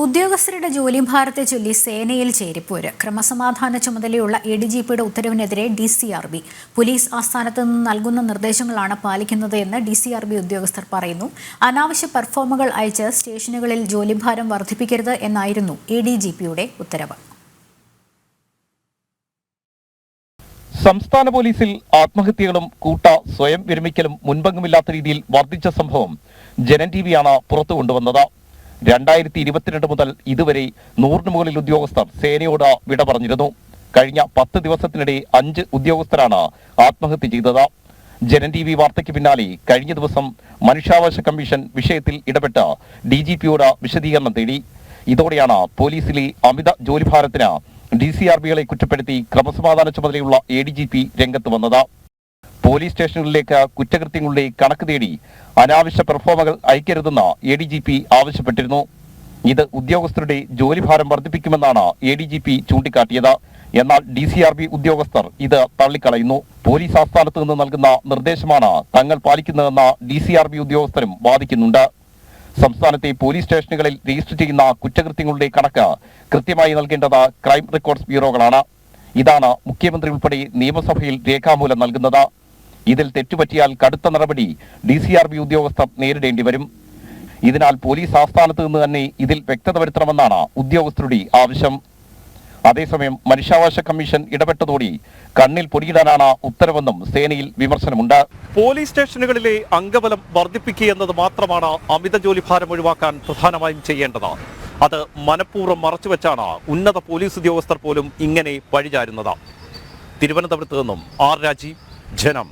ഉദ്യോഗസ്ഥരുടെ ജോലിഭാരത്തെ ചൊല്ലി സേനയിൽ ചേരിപ്പോര്. ക്രമസമാധാന ചുമതലയുള്ള എഡിജിപിയുടെ ഉത്തരവിനെതിരെ DCRB. പോലീസ് ആസ്ഥാനത്ത് നിന്ന് നൽകുന്ന നിർദ്ദേശങ്ങളാണ് പാലിക്കുന്നത് എന്ന് DCRB ഉദ്യോഗസ്ഥർ പറയുന്നു. അനാവശ്യ പെർഫോമുകൾ അയച്ച് സ്റ്റേഷനുകളിൽ ജോലിഭാരം വർദ്ധിപ്പിക്കരുത് എന്നായിരുന്നു ADGPയുടെ ഉത്തരവ്. സംസ്ഥാന പോലീസിൽ ആത്മഹത്യകളും സ്വയം വിരമിക്കലും മുൻപെങ്ങുമില്ലാത്ത രീതിയിൽ വർദ്ധിച്ച സംഭവം ജനം ടിവിയാണ് പുറത്തു കൊണ്ടുവന്നത്. 2022 മുതൽ ഇതുവരെ 100 മുകളിൽ ഉദ്യോഗസ്ഥർ സേനയോട് വിട പറഞ്ഞിരുന്നു. കഴിഞ്ഞ 10 ദിവസത്തിനിടെ 5 ഉദ്യോഗസ്ഥരാണ് ആത്മഹത്യ ചെയ്തത്. ജനം ടിവി വാർത്തയ്ക്ക് പിന്നാലെ കഴിഞ്ഞ ദിവസം മനുഷ്യാവകാശ കമ്മീഷൻ വിഷയത്തിൽ ഇടപെട്ട് DGPയോട് വിശദീകരണം തേടി. ഇതോടെയാണ് പോലീസിലെ അമിത ജോലിഭാരത്തിന് DCRBകളെ കുറ്റപ്പെടുത്തി ക്രമസമാധാന ചുമതലയുള്ള ADGP രംഗത്ത് വന്നത്. പോലീസ് സ്റ്റേഷനുകളിലേക്ക് കുറ്റകൃത്യങ്ങളുടെ കണക്ക് തേടി അനാവശ്യ പെർഫോമുകൾ അയക്കരുതെന്ന് ADGP ആവശ്യപ്പെട്ടിരുന്നു. ഇത് ഉദ്യോഗസ്ഥരുടെ ജോലിഭാരം വർദ്ധിപ്പിക്കുമെന്നാണ് ADGP ചൂണ്ടിക്കാട്ടിയത്. എന്നാൽ DCRB ഉദ്യോഗസ്ഥർ ഇത് തള്ളിക്കളയുന്നു. പോലീസ് ആസ്ഥാനത്ത് നിന്ന് നൽകുന്ന നിർദ്ദേശമാണ് തങ്ങൾ പാലിക്കുന്നതെന്ന് DCRB ഉദ്യോഗസ്ഥരും വാദിക്കുന്നുണ്ട്. സംസ്ഥാനത്തെ പോലീസ് സ്റ്റേഷനുകളിൽ രജിസ്റ്റർ ചെയ്യുന്ന കുറ്റകൃത്യങ്ങളുടെ കണക്ക് കൃത്യമായി നൽകേണ്ടത് ക്രൈം റെക്കോർഡ്സ് ബ്യൂറോകളാണ്. ഇതാണ് മുഖ്യമന്ത്രി ഉൾപ്പെടെ നിയമസഭയിൽ രേഖാമൂലം നൽകുന്നത്. ഇതിൽ തെറ്റുപറ്റിയാൽ കടുത്ത നടപടി DCRB ഉദ്യോഗസ്ഥർ നേരിടേണ്ടി വരും. ഇതിനാൽ പോലീസ് ആസ്ഥാനത്ത് നിന്ന് തന്നെ ഇതിൽ വ്യക്തത വരുത്തണമെന്നാണ് ഉദ്യോഗസ്ഥരുടെ ആവശ്യം. അതേസമയം മനുഷ്യാവകാശ കമ്മീഷൻ ഇടപെട്ടതോടെ കണ്ണിൽ പൊടിയിടാനാണ് ഉത്തരവെന്നും സേനയിൽ വിമർശനമുണ്ട്. പോലീസ് സ്റ്റേഷനുകളിലെ അംഗബലം വർദ്ധിപ്പിക്കുക എന്നത് മാത്രമാണ് അമിത ജോലിഭാരം ഒഴിവാക്കാൻ പ്രധാനമായും ചെയ്യേണ്ടത്. അത് മനഃപൂർവ്വം മറച്ചുവെച്ചാണ് ഉന്നത പോലീസ് ഉദ്യോഗസ്ഥർ പോലും ഇങ്ങനെ പഴിചാരുന്നത്. തിരുവനന്തപുരത്ത് നിന്നും R. രാജീവ്, ജനം.